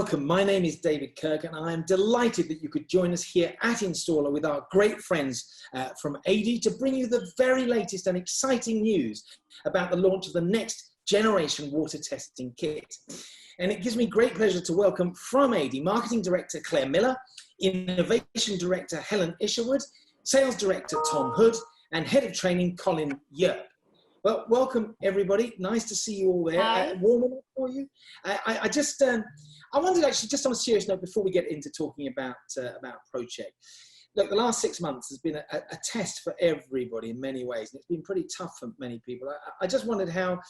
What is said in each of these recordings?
welcome. My name is David Kirk and I am delighted that you could join us here at Installer with our great friends from ADEY to bring you the very latest and exciting news about the launch of the next generation water testing kit. And it gives me great pleasure to welcome from ADEY Marketing Director Claire Miller, Innovation Director Helen Isherwood, Sales Director Tom Hood, and Head of Training Colin Yerp. Well, welcome everybody. Nice to see you all there. Warm up for you. I wondered actually, just on a serious note, before we get into talking about ProCheck. Look, the last 6 months has been a test for everybody in many ways, and it's been pretty tough for many people. I just wondered how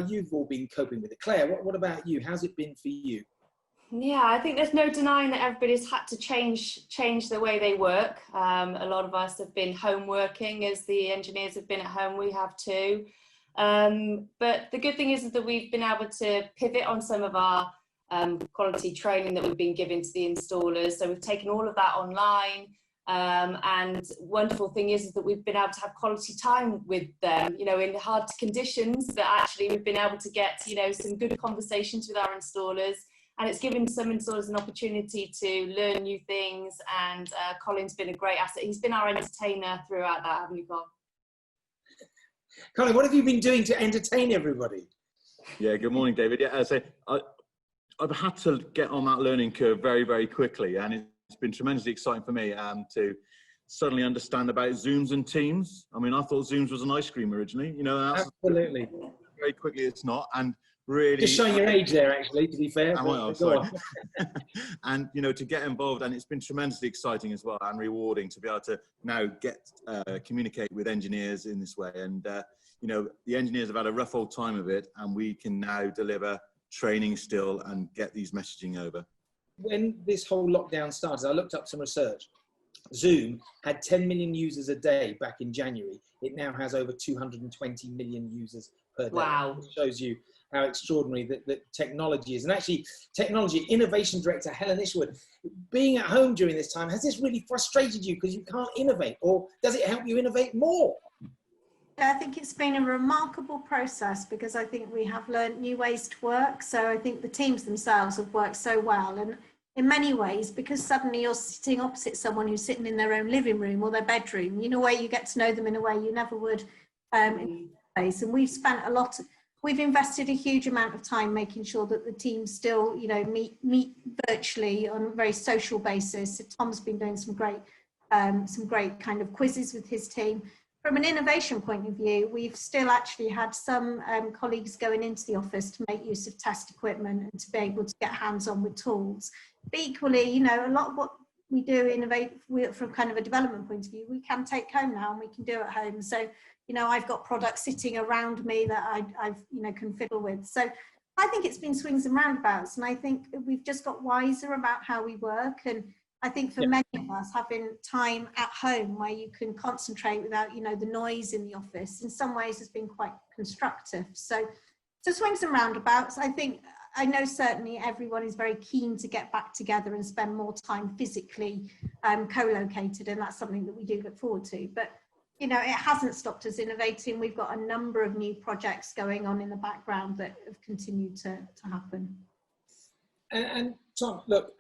you've all been coping with it. Claire, what about you? How's it been for you? Yeah, I think there's no denying that everybody's had to change the way they work. A lot of us have been home working, as the engineers have been at home. We have too. But the good thing is that we've been able to pivot on some of our quality training that we've been giving to the installers. So we've taken all of that online. And wonderful thing is that we've been able to have quality time with them, you know, in hard conditions, but actually we've been able to get, you know, some good conversations with our installers. And it's given some installers an opportunity to learn new things. And Colin's been a great asset. He's been our entertainer throughout that, haven't you, Colin? Colin, what have you been doing to entertain everybody? Yeah, good morning, David. Yeah, I've had to get on that learning curve very, very quickly. And it's been tremendously exciting for me to suddenly understand about Zooms and Teams. I mean, I thought Zooms was an ice cream originally. You know, absolutely. Very quickly, it's not. And really, just showing your age there, actually, to be fair. And you know, to get involved, and it's been tremendously exciting as well and rewarding to be able to now communicate with engineers in this way. And you know, the engineers have had a rough old time of it, and we can now deliver training still and get these messaging over. When this whole lockdown started, I looked up some research. Zoom had 10 million users a day back in January. It now has over 220 million users per day. Wow. It shows you how extraordinary that technology is. And actually, technology innovation director Helen Isherwood, being at home during this time, has this really frustrated you because you can't innovate, or does it help you innovate more? I think it's been a remarkable process because I think we have learned new ways to work. So I think the teams themselves have worked so well. And in many ways, because suddenly you're sitting opposite someone who's sitting in their own living room or their bedroom, you know, where you get to know them in a way you never would in place. And we've invested a huge amount of time making sure that the team still, you know, meet virtually on a very social basis. So Tom's been doing some great kind of quizzes with his team. From an innovation point of view, we've still actually had some colleagues going into the office to make use of test equipment and to be able to get hands-on with tools. But equally, you know, a lot of what we do innovate from kind of a development point of view, we can take home now and we can do at home. So, you know, I've got products sitting around me that I've you know, can fiddle with. So I think it's been swings and roundabouts, and I think we've just got wiser about how we work. And I think for many of us, having time at home where you can concentrate without, you know, the noise in the office, in some ways has been quite constructive. So swings and roundabouts. I know certainly everyone is very keen to get back together and spend more time physically co-located, and that's something that we do look forward to. But, you know, it hasn't stopped us innovating. We've got a number of new projects going on in the background that have continued to happen. And Tom, look,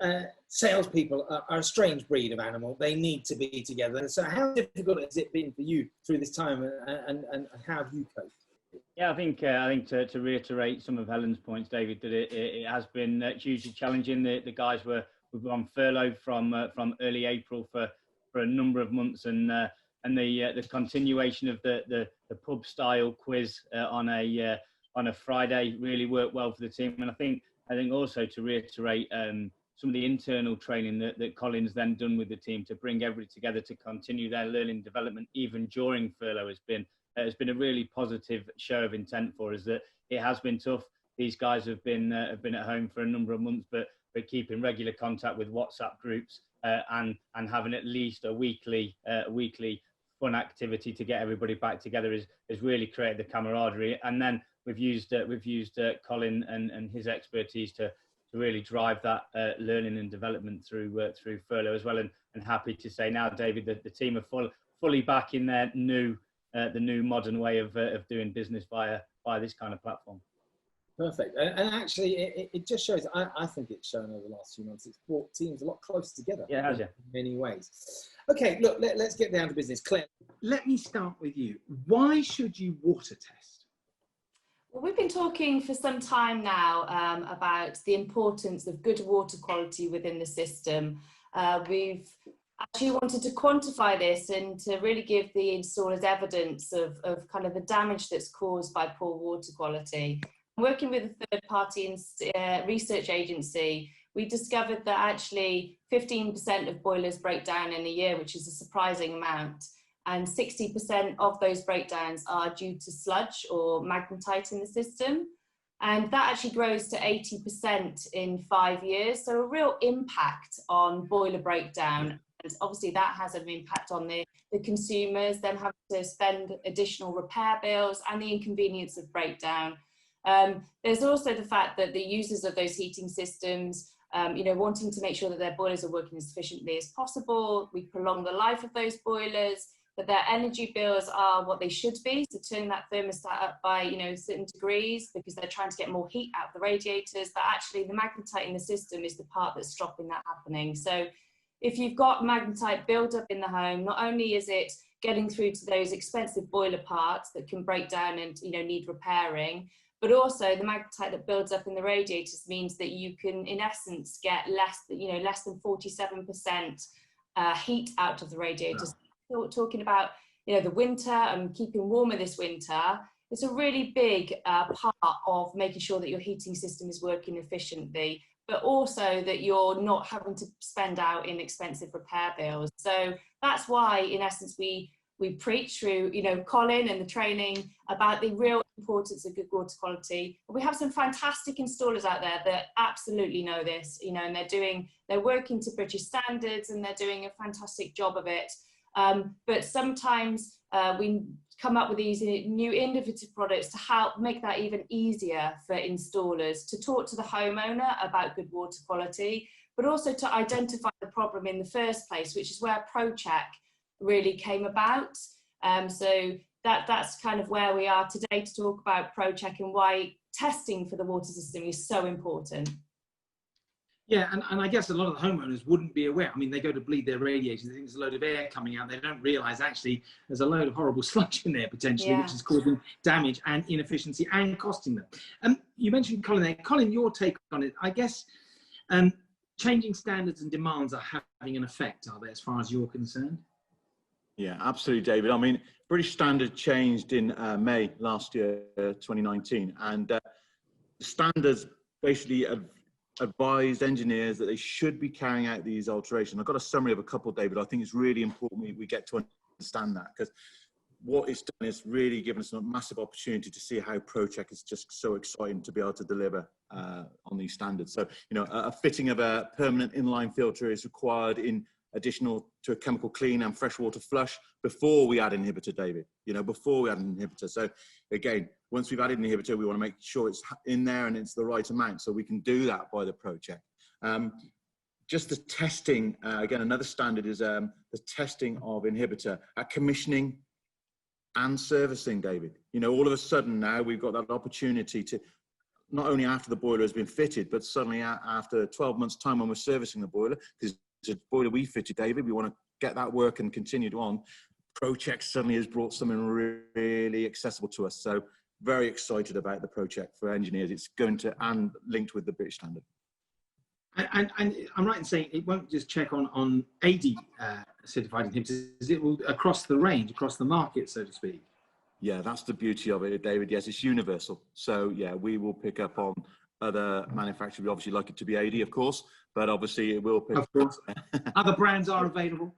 salespeople are a strange breed of animal. They need to be together. So how difficult has it been for you through this time, and how have you coped? Yeah, I think to reiterate some of Helen's points, David, that it has been hugely challenging. The guys were on furlough from early April for a number of months, and the continuation of the pub style quiz on a Friday really worked well for the team. And I think also to reiterate some of the internal training that Colin's then done with the team to bring everybody together to continue their learning development even during furlough has been a really positive show of intent for us. That it has been tough. These guys have been at home for a number of months, but keeping regular contact with WhatsApp groups and having at least a weekly fun activity to get everybody back together has really created the camaraderie. And then we've used Colin and his expertise to really drive that learning and development through furlough as well. And happy to say now, David, that the team are fully back in their the new modern way of doing business via this kind of platform. Perfect. And actually, it just shows, I think it's shown over the last few months, it's brought teams a lot closer together. Yeah, it has, yeah. In many ways. Okay, look, let's get down to business. Claire, let me start with you. Why should you water test? Well, we've been talking for some time now about the importance of good water quality within the system. We've actually wanted to quantify this and to really give the installers evidence of kind of the damage that's caused by poor water quality. Working with a third-party research agency, we discovered that actually 15% of boilers break down in a year, which is a surprising amount. And 60% of those breakdowns are due to sludge or magnetite in the system. And that actually grows to 80% in 5 years. So a real impact on boiler breakdown. And obviously that has an impact on the consumers, them having to spend additional repair bills and the inconvenience of breakdown. There's also the fact that the users of those heating systems, wanting to make sure that their boilers are working as efficiently as possible. We prolong the life of those boilers, that their energy bills are what they should be. So turning that thermostat up by, certain degrees because they're trying to get more heat out of the radiators, but actually the magnetite in the system is the part that's stopping that happening. So if you've got magnetite buildup in the home, not only is it getting through to those expensive boiler parts that can break down and, need repairing, but also the magnetite that builds up in the radiators means that you can, in essence, get less than 47% heat out of the radiators. Wow. Talking about, the winter and keeping warmer this winter, it's a really big part of making sure that your heating system is working efficiently, but also that you're not having to spend out in expensive repair bills. So that's why, in essence, we preach through, Colin and the training about the real importance of good water quality. But we have some fantastic installers out there that absolutely know this, and they're working to British standards and they're doing a fantastic job of it. But sometimes we come up with these new innovative products to help make that even easier for installers to talk to the homeowner about good water quality, but also to identify the problem in the first place, which is where ProCheck really came about. So that's kind of where we are today to talk about ProCheck and why testing for the water system is so important. Yeah, and I guess a lot of the homeowners wouldn't be aware. I mean, they go to bleed their radiators, they think there's a load of air coming out. They don't realise actually there's a load of horrible sludge in there potentially, which is causing damage and inefficiency and costing them. You mentioned Colin there. Colin, your take on it, I guess changing standards and demands are having an effect, are they, as far as you're concerned? Yeah, absolutely, David. I mean, British Standard changed in May last year, 2019, and the standards basically advised engineers that they should be carrying out these alterations. I've got a summary of a couple, David. I think it's really important we get to understand that, because what it's done is really given us a massive opportunity to see how ProCheck is just so exciting to be able to deliver on these standards. So, a fitting of a permanent inline filter is required in additional to a chemical clean and freshwater flush before we add inhibitor, David, before we add an inhibitor. So again, once we've added an inhibitor, we want to make sure it's in there and it's the right amount, so we can do that by the ProCheck. Just the testing, again, another standard is the testing of inhibitor at commissioning and servicing, David. All of a sudden now we've got that opportunity to, not only after the boiler has been fitted, but suddenly after 12 months time when we're servicing the boiler, because it's a boiler we fitted, David, we want to get that work and continued on. ProCheck suddenly has brought something really accessible to us. So very excited about the ProCheck for engineers. It's going to, and linked with the British Standard. And I'm right in saying it won't just check on ADEY certified inhibitors, it will across the range, across the market, so to speak. Yeah, that's the beauty of it, David. Yes, it's universal. So yeah, we will pick up on other manufacturers. We obviously like it to be ADEY, of course, but obviously it will pick up. Of course. Other brands are available.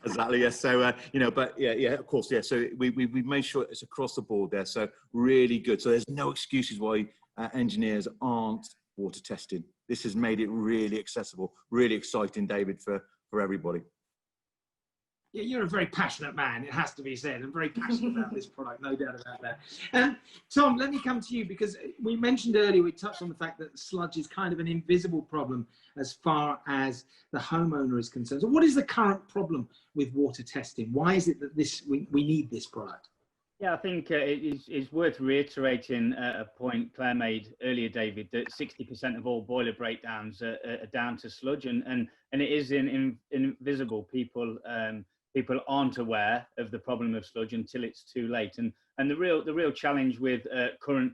Exactly, yes. So, but yeah, of course, yeah. So we've made sure it's across the board there. So really good. So there's no excuses why engineers aren't water testing. This has made it really accessible, really exciting, David, for everybody. Yeah, you're a very passionate man, it has to be said. I'm very passionate about this product, no doubt about that. Tom, let me come to you, because we mentioned earlier, we touched on the fact that sludge is kind of an invisible problem as far as the homeowner is concerned. So what is the current problem with water testing? Why is it that we need this product? Yeah, I think it's worth reiterating a point Claire made earlier, David, that 60% of all boiler breakdowns are down to sludge, and it is invisible. People aren't aware of the problem of sludge until it's too late. And the real challenge with current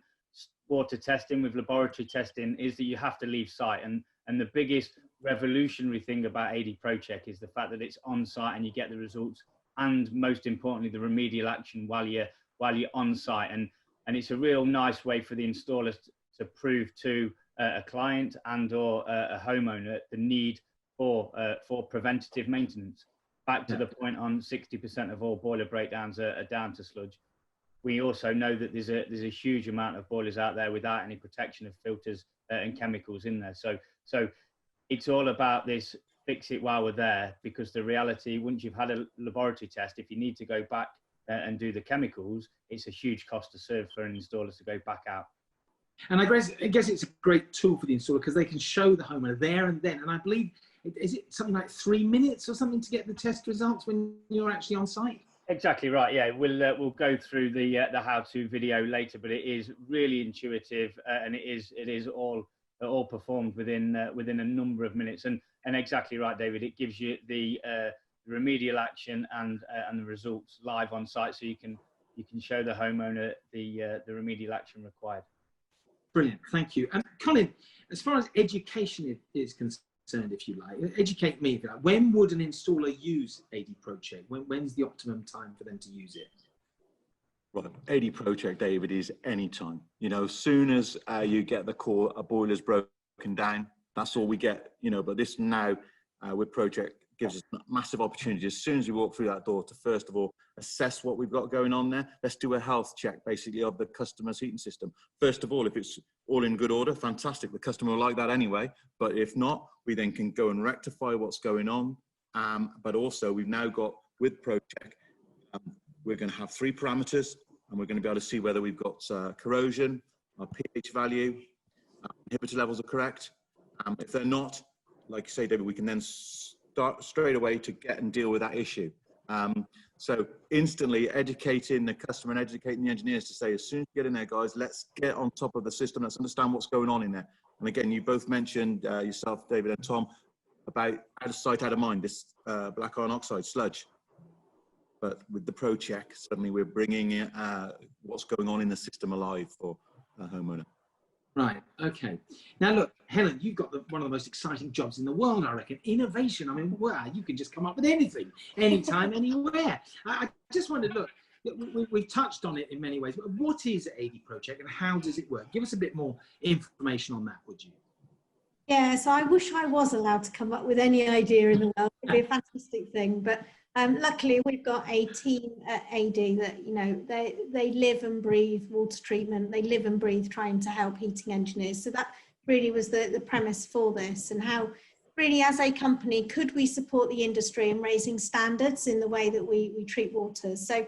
water testing, with laboratory testing, is that you have to leave site. And the biggest revolutionary thing about ADEY ProCheck is the fact that it's on site and you get the results, and most importantly, the remedial action while you're on site. And it's a real nice way for the installers to prove to a client and or a homeowner the need for preventative maintenance. Back to the point on 60% of all boiler breakdowns are down to sludge. We also know that there's a huge amount of boilers out there without any protection of filters and chemicals in there. So it's all about this fix it while we're there, because the reality, once you've had a laboratory test, if you need to go back and do the chemicals, it's a huge cost to serve for an installer to go back out. And I guess it's a great tool for the installer because they can show the homeowner there and then. And I believe, is it something like 3 minutes or something to get the test results when you're actually on site? Exactly right. Yeah, we'll go through the how-to video later, but it is really intuitive and it is all performed within a number of minutes. And exactly right, David. It gives you the remedial action and the results live on site, so you can show the homeowner the remedial action required. Brilliant, thank you. And Colin, as far as education is concerned, if you like, educate me if you like. When would an installer use ADEY ProCheck? When's the optimum time for them to use it? Right, ADEY ProCheck, David, is any time. You know, as soon as you get the call, a boiler's broken down, that's all we get. You know, but this now with ProCheck gives us a massive opportunity as soon as we walk through that door to first of all assess what we've got going on there. Let's do a health check basically of the customer's heating system. First of all, if it's all in good order, fantastic. The customer will like that anyway. But if not, we then can go and rectify what's going on. But also we've now got with ProCheck, we're going to have 3 parameters, and we're going to be able to see whether we've got corrosion, our pH value, inhibitor levels are correct. If they're not, like you say, David, we can then start straight away to get and deal with that issue. So instantly educating the customer and educating the engineers to say, as soon as you get in there, guys, let's get on top of the system. Let's understand what's going on in there. And again, you both mentioned yourself, David and Tom, about out of sight, out of mind, this black iron oxide sludge. But with the ProCheck, suddenly we're bringing what's going on in the system alive for a homeowner. Right, okay. Now look, Helen, you've got one of the most exciting jobs in the world, I reckon. Innovation. I mean, wow, you can just come up with anything, anytime, anywhere. I just wondered, look, we've touched on it in many ways, but what is ADEY ProCheck and how does it work? Give us a bit more information on that, would you? Yeah, so I wish I was allowed to come up with any idea in the world. It'd be a fantastic thing, but luckily we've got a team at ADEY that, you know, they live and breathe water treatment. They live and breathe trying to help heating engineers. So that really was the premise for this, and how really as a company could we support the industry in raising standards in the way that we treat water. So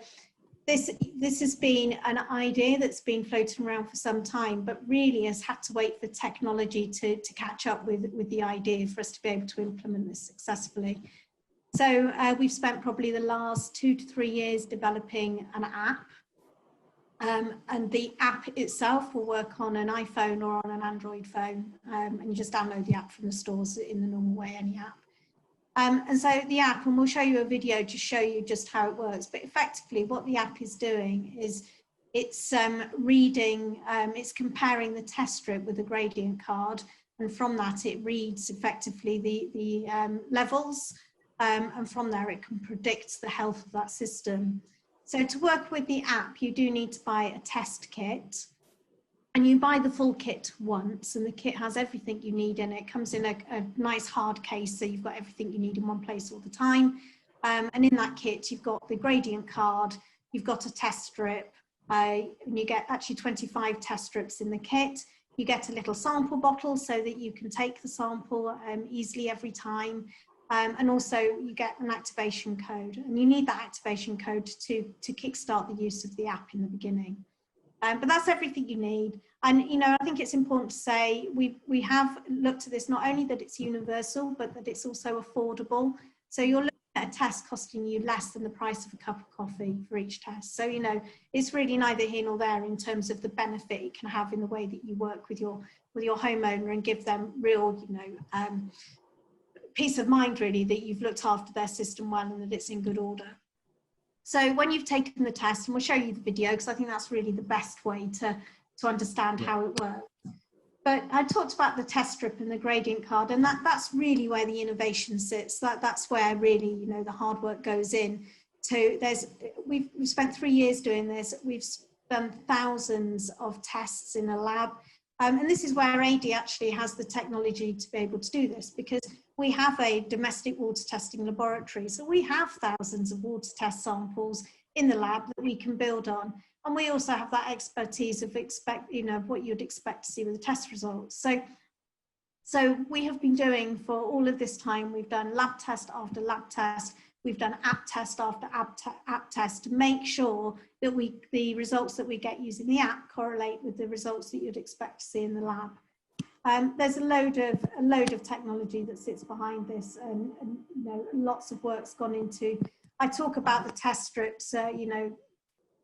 this has been an idea that's been floating around for some time, but really has had to wait for technology to catch up with the idea for us to be able to implement this successfully. So we've spent probably the last 2 to 3 years developing an app, and the app itself will work on an iPhone or on an Android phone, and you just download the app from the stores in the normal way, any app. And so the app, and we'll show you a video to show you just how it works, but effectively what the app is doing is it's reading, it's comparing the test strip with a gradient card, and from that it reads effectively the levels, and from there it can predict the health of that system. So to work with the app, you do need to buy a test kit, and you buy the full kit once, and the kit has everything you need in it. It comes in a nice hard case, so you've got everything you need in one place all the time. And in that kit, you've got the gradient card, you've got a test strip, and you get actually 25 test strips in the kit. You get a little sample bottle so that you can take the sample easily every time. And also you get an activation code, and you need that activation code to kickstart the use of the app in the beginning. But that's everything you need. And, you know, I think it's important to say we have looked at this, not only that it's universal, but that it's also affordable. So you're looking a test costing you less than the price of a cup of coffee for each test. So, you know, it's really neither here nor there in terms of the benefit it can have in the way that you work with your homeowner and give them real, you know, peace of mind really that you've looked after their system well and that it's in good order. So when you've taken the test, and we'll show you the video because I think that's really the best way to understand how it works. But I talked about the test strip and the gradient card, and that's really where the innovation sits. That's where really, you know, the hard work goes in. We've spent 3 years doing this. We've done thousands of tests in a lab. And this is where ADEY actually has the technology to be able to do this, because we have a domestic water testing laboratory. So we have thousands of water test samples in the lab that we can build on. And we also have that expertise of what you'd expect to see with the test results. So we have been doing for all of this time, we've done lab test after lab test, we've done app test after app test to make sure that the results that we get using the app correlate with the results that you'd expect to see in the lab. There's a load of technology that sits behind this, and you know, lots of work's gone into. I talk about the test strips, you know,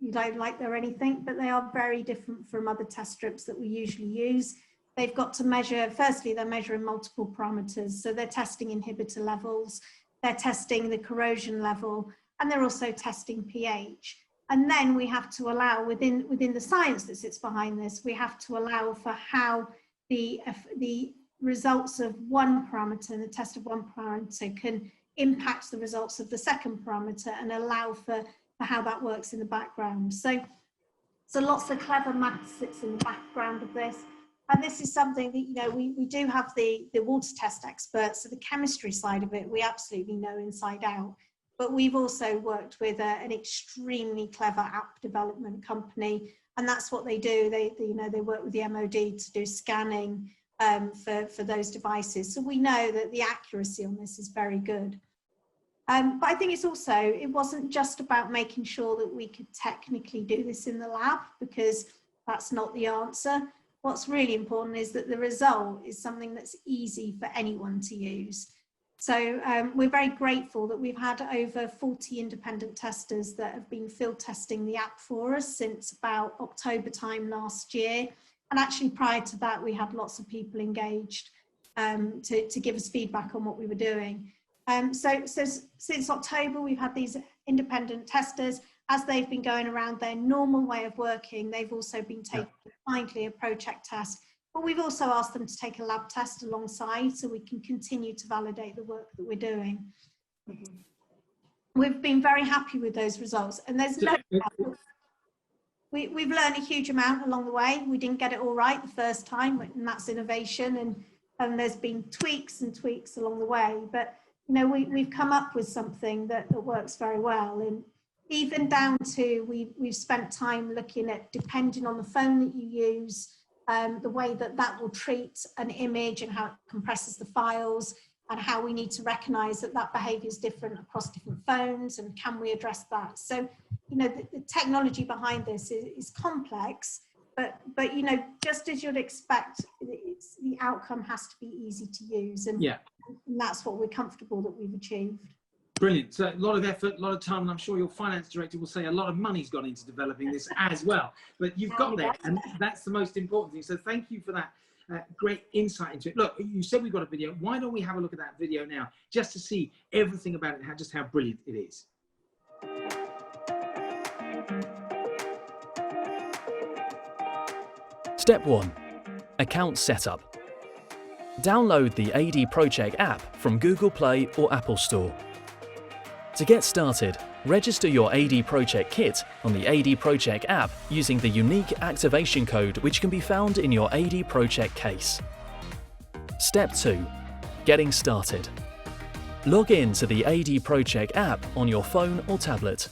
you don't like they're anything, but they are very different from other test strips that we usually use. They've got to measure, firstly, they're measuring multiple parameters. So they're testing inhibitor levels, they're testing the corrosion level, and they're also testing pH. And then we have to allow, within the science that sits behind this, we have to allow for how the results of one parameter, the test of one parameter, can impact the results of the second parameter and allow for how that works in the background. So lots of clever maths sits in the background of this. And this is something that, you know, we do have the water test experts, so the chemistry side of it, we absolutely know inside out. But we've also worked with an extremely clever app development company, and that's what they do. They work with the MOD to do scanning for those devices. So we know that the accuracy on this is very good. But I think it wasn't just about making sure that we could technically do this in the lab, because that's not the answer. What's really important is that the result is something that's easy for anyone to use. So we're very grateful that we've had over 40 independent testers that have been field testing the app for us since about October time last year. And actually prior to that, we had lots of people engaged to give us feedback on what we were doing. So since October, we've had these independent testers. As they've been going around their normal way of working, they've also been taking kindly a ProCheck test, but we've also asked them to take a lab test alongside so we can continue to validate the work that we're doing. Mm-hmm. We've been very happy with those results, and there's no doubt we've learned a huge amount along the way. We didn't get it all right the first time, and that's innovation, and there's been tweaks and tweaks along the way, but you know, we've come up with something that works very well. And even down to we've spent time looking at, depending on the phone that you use, the way that will treat an image and how it compresses the files, and how we need to recognize that behavior is different across different phones, and can we address that? So, you know, the technology behind this is complex, but you know, just as you'd expect, the outcome has to be easy to use, and that's what we're comfortable that we've achieved. Brilliant. So a lot of effort, a lot of time, and I'm sure your finance director will say a lot of money's gone into developing this as well. But you've got there, and that's the most important thing. So thank you for that great insight into it. Look, you said we've got a video. Why don't we have a look at that video now, just to see everything about it, just how brilliant it is. Step 1. Account setup. Download the ADEY ProCheck app from Google Play or Apple Store. To get started, register your ADEY ProCheck kit on the ADEY ProCheck app using the unique activation code which can be found in your ADEY ProCheck case. Step 2. Getting started. Log in to the ADEY ProCheck app on your phone or tablet.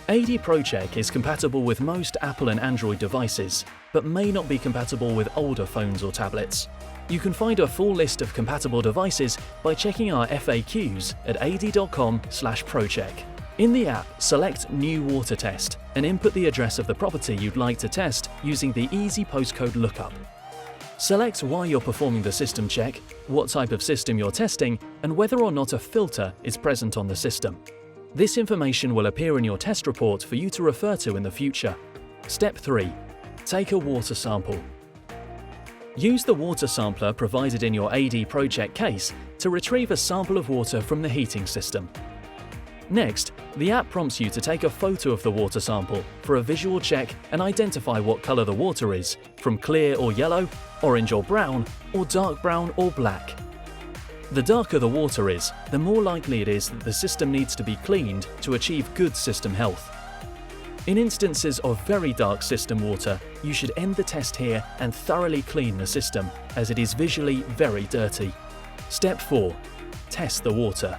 ADEY ProCheck is compatible with most Apple and Android devices, but may not be compatible with older phones or tablets. You can find a full list of compatible devices by checking our FAQs at adey.com/procheck. In the app, select New Water Test and input the address of the property you'd like to test using the easy postcode lookup. Select why you're performing the system check, what type of system you're testing, and whether or not a filter is present on the system. This information will appear in your test report for you to refer to in the future. Step 3. Take a water sample. Use the water sampler provided in your ADEY ProCheck case to retrieve a sample of water from the heating system. Next, the app prompts you to take a photo of the water sample for a visual check and identify what colour the water is, from clear or yellow, orange or brown, or dark brown or black. The darker the water is, the more likely it is that the system needs to be cleaned to achieve good system health. In instances of very dark system water, you should end the test here and thoroughly clean the system, as it is visually very dirty. Step 4. Test the water.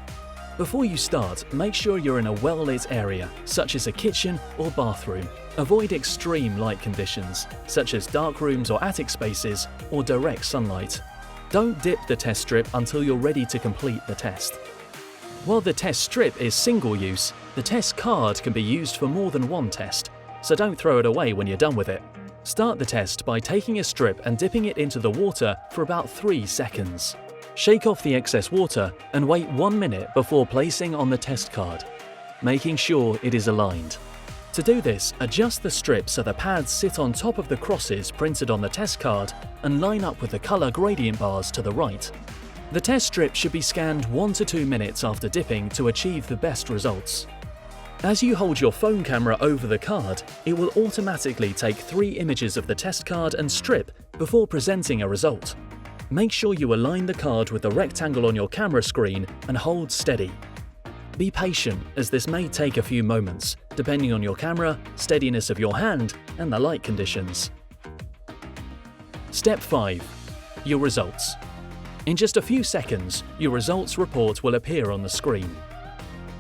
Before you start, make sure you're in a well-lit area, such as a kitchen or bathroom. Avoid extreme light conditions, such as dark rooms or attic spaces, or direct sunlight. Don't dip the test strip until you're ready to complete the test. While the test strip is single-use, the test card can be used for more than one test, so don't throw it away when you're done with it. Start the test by taking a strip and dipping it into the water for about 3 seconds. Shake off the excess water and wait 1 minute before placing on the test card, making sure it is aligned. To do this, adjust the strip so the pads sit on top of the crosses printed on the test card and line up with the colour gradient bars to the right. The test strip should be scanned 1 to 2 minutes after dipping to achieve the best results. As you hold your phone camera over the card, it will automatically take 3 images of the test card and strip before presenting a result. Make sure you align the card with the rectangle on your camera screen and hold steady. Be patient, as this may take a few moments, depending on your camera, steadiness of your hand, and the light conditions. Step 5. Your results. In just a few seconds, your results report will appear on the screen.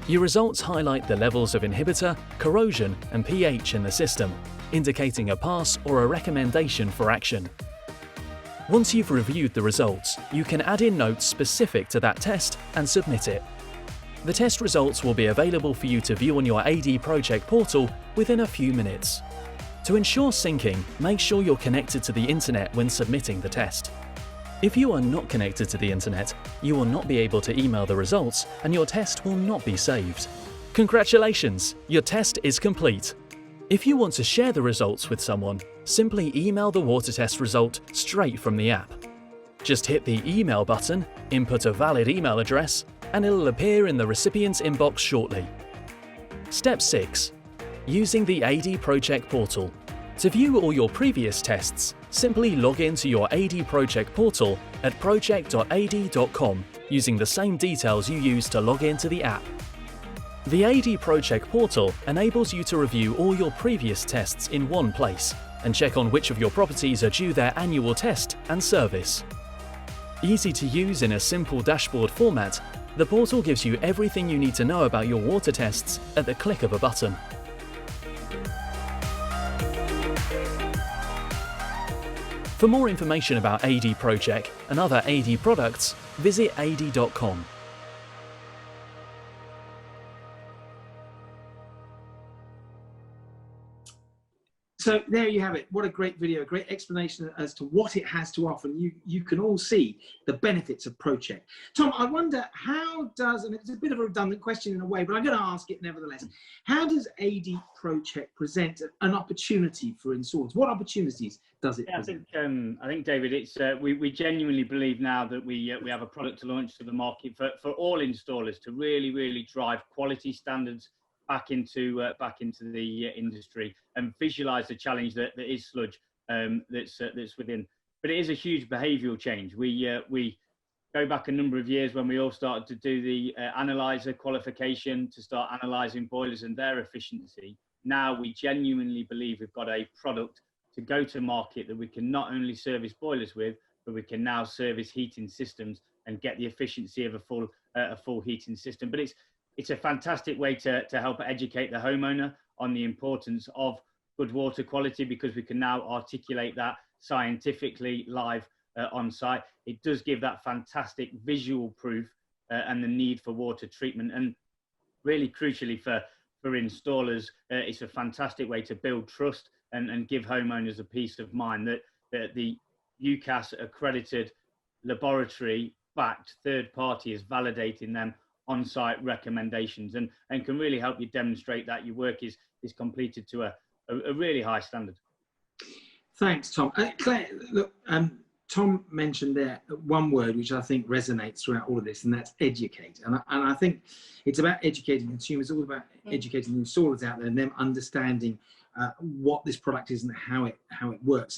Your results highlight the levels of inhibitor, corrosion, and pH in the system, indicating a pass or a recommendation for action. Once you've reviewed the results, you can add in notes specific to that test and submit it. The test results will be available for you to view on your ADEY ProCheck portal within a few minutes. To ensure syncing, make sure you're connected to the internet when submitting the test. If you are not connected to the internet, you will not be able to email the results and your test will not be saved. Congratulations! Your test is complete. If you want to share the results with someone, simply email the water test result straight from the app. Just hit the email button, input a valid email address, and it'll appear in the recipient's inbox shortly. Step 6. Using the ADEY ProCheck portal. To view all your previous tests, simply log into your ADEY ProCheck portal at procheck.adey.com using the same details you used to log into the app. The ADEY ProCheck portal enables you to review all your previous tests in one place and check on which of your properties are due their annual test and service. Easy to use in a simple dashboard format, the portal gives you everything you need to know about your water tests at the click of a button. For more information about ADEY ProCheck and other ADEY products, visit adey.com. So there you have it. What a great video, a great explanation as to what it has to offer. And you can all see the benefits of ProCheck. Tom, I wonder how does, and it's a bit of a redundant question in a way, but I'm going to ask it nevertheless. How does ADEY ProCheck present an opportunity for installers? What opportunities does it present? I think, David, it's we genuinely believe now that we have a product to launch to the market for all installers to really drive quality standards back into the industry and visualize the challenge that is sludge that's within. But it is a huge behavioural change. We go back a number of years when we all started to do the analyzer qualification to start analysing boilers and their efficiency. Now we genuinely believe we've got a product to go to market that we can not only service boilers with, but we can now service heating systems and get the efficiency of a full heating system. But it's a fantastic way to help educate the homeowner on the importance of good water quality, because we can now articulate that scientifically live on site. It does give that fantastic visual proof and the need for water treatment. And really crucially for installers, it's a fantastic way to build trust and give homeowners a peace of mind that the UCAS accredited laboratory backed third party is validating them on-site recommendations, and can really help you demonstrate that your work is completed to a really high standard. Thanks, Tom. Claire, look, Tom mentioned there one word which I think resonates throughout all of this, and that's educate. And I think it's about educating consumers, all about educating the installers out there and them understanding what this product is and how it works.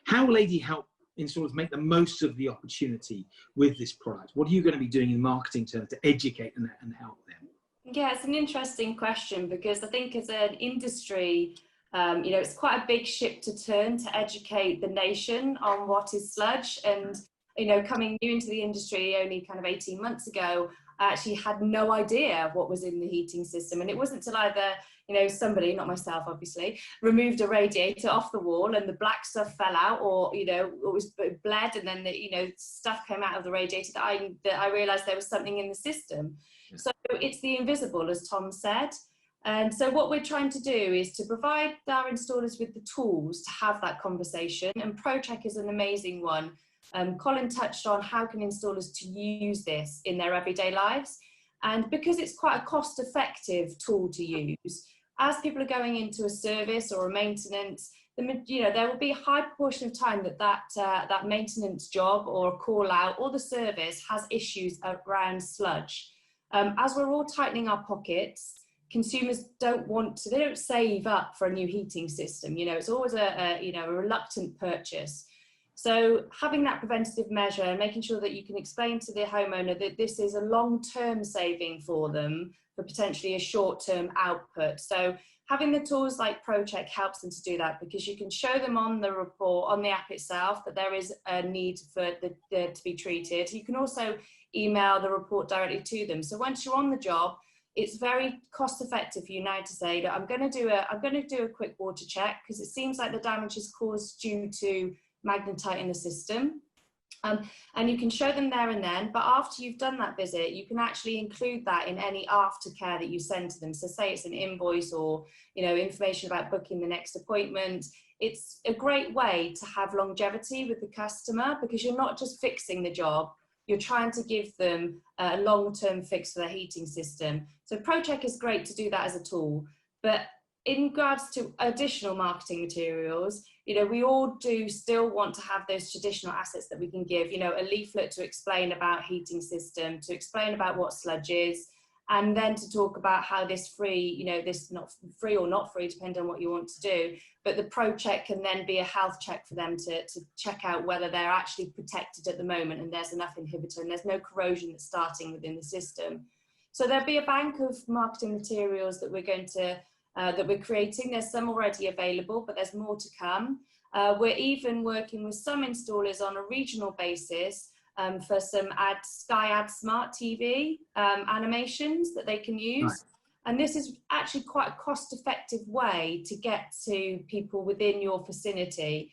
How will ADEY help installers make the most of the opportunity with this product? What are you going to be doing in marketing terms to educate and help them? Yeah, it's an interesting question, because I think as an industry, you know, it's quite a big ship to turn to educate the nation on what is sludge. And, you know, coming new into the industry only kind of 18 months ago, I actually had no idea what was in the heating system. And it wasn't till either, you know, somebody, not myself obviously, removed a radiator off the wall and the black stuff fell out, or, you know, it was bled, and then the, you know, stuff came out of the radiator that I realized there was something in the system. Yeah. So it's the invisible, as Tom said. And so what we're trying to do is to provide our installers with the tools to have that conversation, and ProCheck is an amazing one. Colin touched on how can installers to use this in their everyday lives, and because it's quite a cost-effective tool to use, as people are going into a service or a maintenance, you know, there will be a high proportion of time that maintenance job or a call out or the service has issues around sludge. As we're all tightening our pockets, consumers don't want to, they don't save up for a new heating system. You know, it's always a reluctant purchase. So having that preventative measure and making sure that you can explain to the homeowner that this is a long-term saving for them for potentially a short-term output. So having the tools like ProCheck helps them to do that, because you can show them on the report, on the app itself, that there is a need for to be treated. You can also email the report directly to them. So once you're on the job, it's very cost effective for you now to say that I'm going to do a quick water check, because it seems like the damage is caused due to magnetite in the system. And you can show them there and then, but after you've done that visit, you can actually include that in any aftercare that you send to them. So say it's an invoice or, you know, information about booking the next appointment. It's a great way to have longevity with the customer, because you're not just fixing the job, you're trying to give them a long-term fix for their heating system. So ProCheck is great to do that as a tool. But in regards to additional marketing materials, you know, we all do still want to have those traditional assets that we can give, you know, a leaflet to explain about heating system, to explain about what sludge is, and then to talk about how this free, you know, this not free or not free, depending on what you want to do, but the ProCheck can then be a health check for them to check out whether they're actually protected at the moment and there's enough inhibitor and there's no corrosion that's starting within the system. So there'll be a bank of marketing materials that we're going to that we're creating. There's some already available, but there's more to come. We're even working with some installers on a regional basis for some Sky Smart TV animations that they can use. Right. And this is actually quite a cost-effective way to get to people within your vicinity.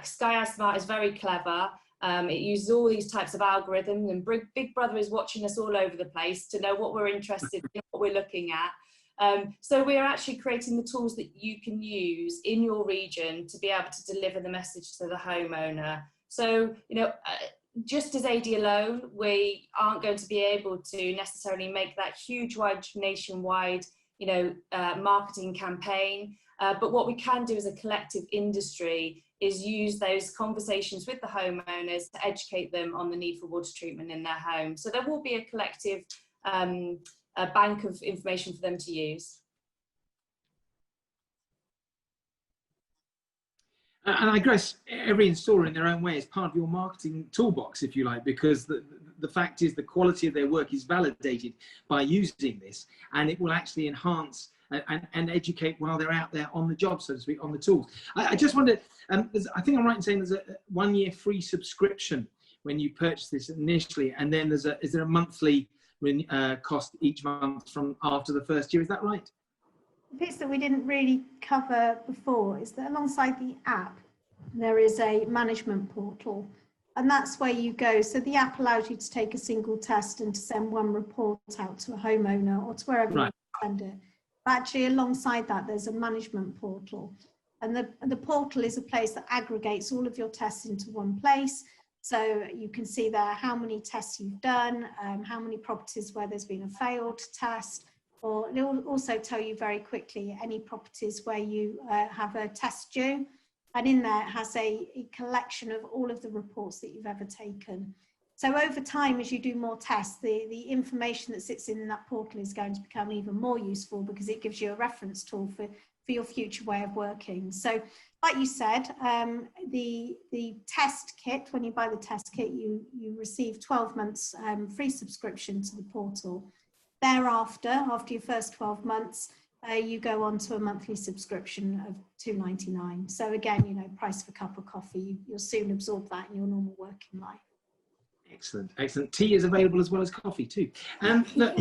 Sky Smart is very clever. It uses all these types of algorithms, and Big Brother is watching us all over the place to know what we're interested in, what we're looking at. So we're actually creating the tools that you can use in your region to be able to deliver the message to the homeowner. So, you know, just as ADEY alone, we aren't going to be able to necessarily make that huge, wide, nationwide, you know, marketing campaign. But what we can do as a collective industry is use those conversations with the homeowners to educate them on the need for water treatment in their home. So there will be a collective a bank of information for them to use. And I guess every installer in their own way is part of your marketing toolbox, if you like, because the fact is the quality of their work is validated by using this, and it will actually enhance and educate while they're out there on the job, so to speak, on the tools. I just wondered, I think I'm right in saying there's a 1 year free subscription when you purchase this initially, and then is there a monthly cost each month from after the first year? Is that right? The piece that we didn't really cover before is that alongside the app, there is a management portal, and that's where you go. So the app allows you to take a single test and to send one report out to a homeowner or to wherever you send it. But actually, alongside that, there's a management portal. And the portal is a place that aggregates all of your tests into one place. So you can see there how many tests you've done, how many properties where there's been a failed test, or it will also tell you very quickly any properties where you have a test due. And in there it has a collection of all of the reports that you've ever taken. So over time, as you do more tests, the information that sits in that portal is going to become even more useful because it gives you a reference tool for your future way of working. So like you said, the test kit, when you buy the test kit, you receive 12 months free subscription to the portal. Thereafter, after your first 12 months, you go on to a monthly subscription of £2.99. So again, you know, price for a cup of coffee, you'll soon absorb that in your normal working life. Excellent, excellent. Tea is available as well as coffee too. Look,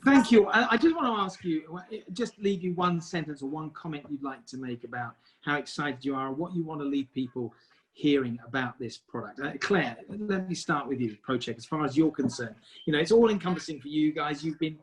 thank you. I just want to ask you, just leave you one sentence or one comment you'd like to make about how excited you are and what you want to leave people hearing about this product. Claire, let me start with you, ProCheck. As far as you're concerned, you know, it's all encompassing for you guys. You've been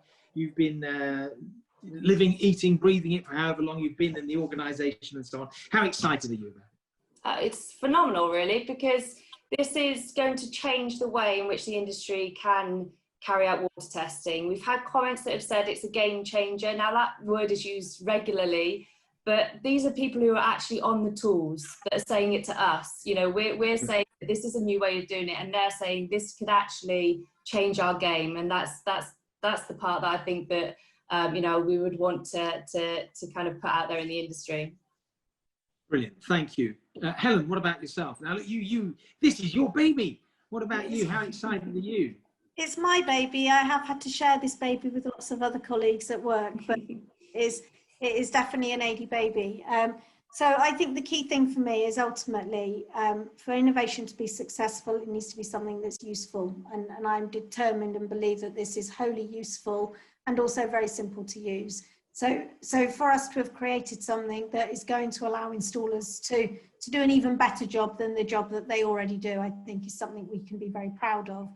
living, eating, breathing it for however long you've been in the organisation and so on. How excited are you about it? It's phenomenal, really, because this is going to change the way in which the industry can carry out water testing. We've had comments that have said it's a game changer. Now that word is used regularly, but these are people who are actually on the tools that are saying it to us. You know, we're saying that this is a new way of doing it, and they're saying this could actually change our game. And that's the part that I think that you know, we would want to kind of put out there in the industry. Brilliant, thank you. Helen, what about yourself? Now, this is your baby. What about you? How excited are you? It's my baby. I have had to share this baby with lots of other colleagues at work, but it is definitely an ADEY baby. So I think the key thing for me is ultimately for innovation to be successful, it needs to be something that's useful. And I'm determined and believe that this is wholly useful and also very simple to use. So for us to have created something that is going to allow installers to do an even better job than the job that they already do, I think is something we can be very proud of.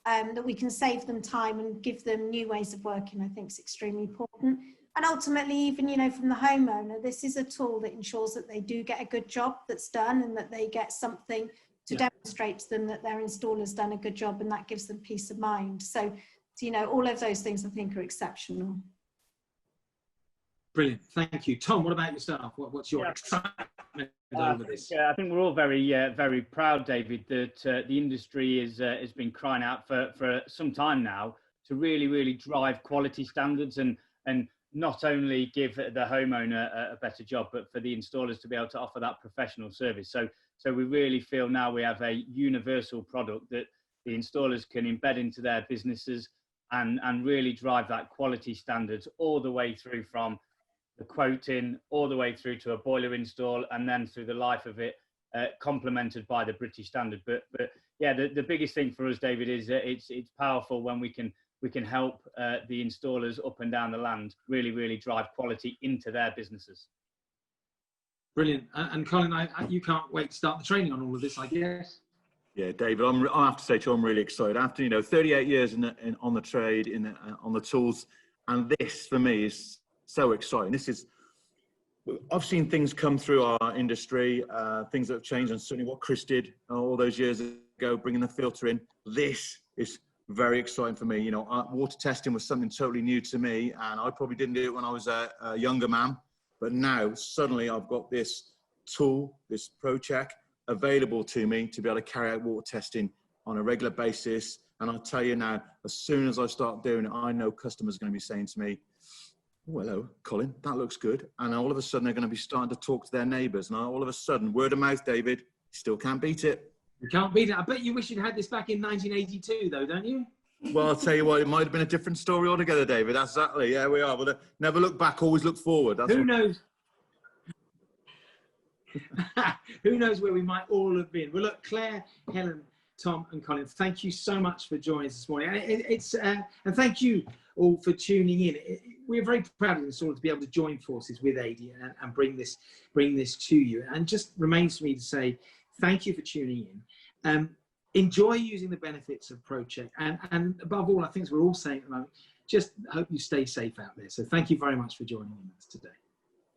That we can save them time and give them new ways of working, I think is extremely important. And ultimately, even, you know, from the homeowner, this is a tool that ensures that they do get a good job that's done and that they get something to demonstrate to them that their installer's done a good job, and that gives them peace of mind. So, you know, all of those things I think are exceptional. Brilliant, thank you. Tom, what about yourself? What's your excitement over this? Yeah, I think we're all very proud, David, that the industry has been crying out for some time now to really drive quality standards and not only give the homeowner a better job, but for the installers to be able to offer that professional service. So we really feel now we have a universal product that the installers can embed into their businesses and really drive that quality standards all the way through from the quoting all the way through to a boiler install and then through the life of it, complemented by the British standard. But yeah, the biggest thing for us, David, is that it's powerful when we can help the installers up and down the land really drive quality into their businesses. Brilliant. And Colin, you can't wait to start the training on all of this, I guess. Yeah, David, I have to say to you, I'm really excited. After, you know, 38 years on the trade, on the tools, and this for me is so exciting. I've seen things come through our industry, things that have changed, and certainly what Chris did all those years ago, bringing the filter in. This is very exciting for me. You know, water testing was something totally new to me, and I probably didn't do it when I was a younger man. But now suddenly I've got this tool, this ProCheck, available to me to be able to carry out water testing on a regular basis. And I'll tell you now, as soon as I start doing it, I know customers are going to be saying to me, "Oh, hello, Colin, that looks good." And all of a sudden they're going to be starting to talk to their neighbours. And all of a sudden, word of mouth, David, still can't beat it. You can't beat it. I bet you wish you'd had this back in 1982 though, don't you? Well, I'll tell you what, it might have been a different story altogether, David. That's exactly, yeah, we are. But never look back, always look forward. That's Who knows? Who knows where we might all have been. Well, look, Claire, Helen, Tom and Colin, thank you so much for joining us this morning. And thank you all for tuning in. We're very proud of this all to be able to join forces with ADEY and bring this to you. And just remains for me to say thank you for tuning in. Enjoy using the benefits of ProCheck. And above all, I think as we're all saying at the moment, just hope you stay safe out there. So thank you very much for joining us today.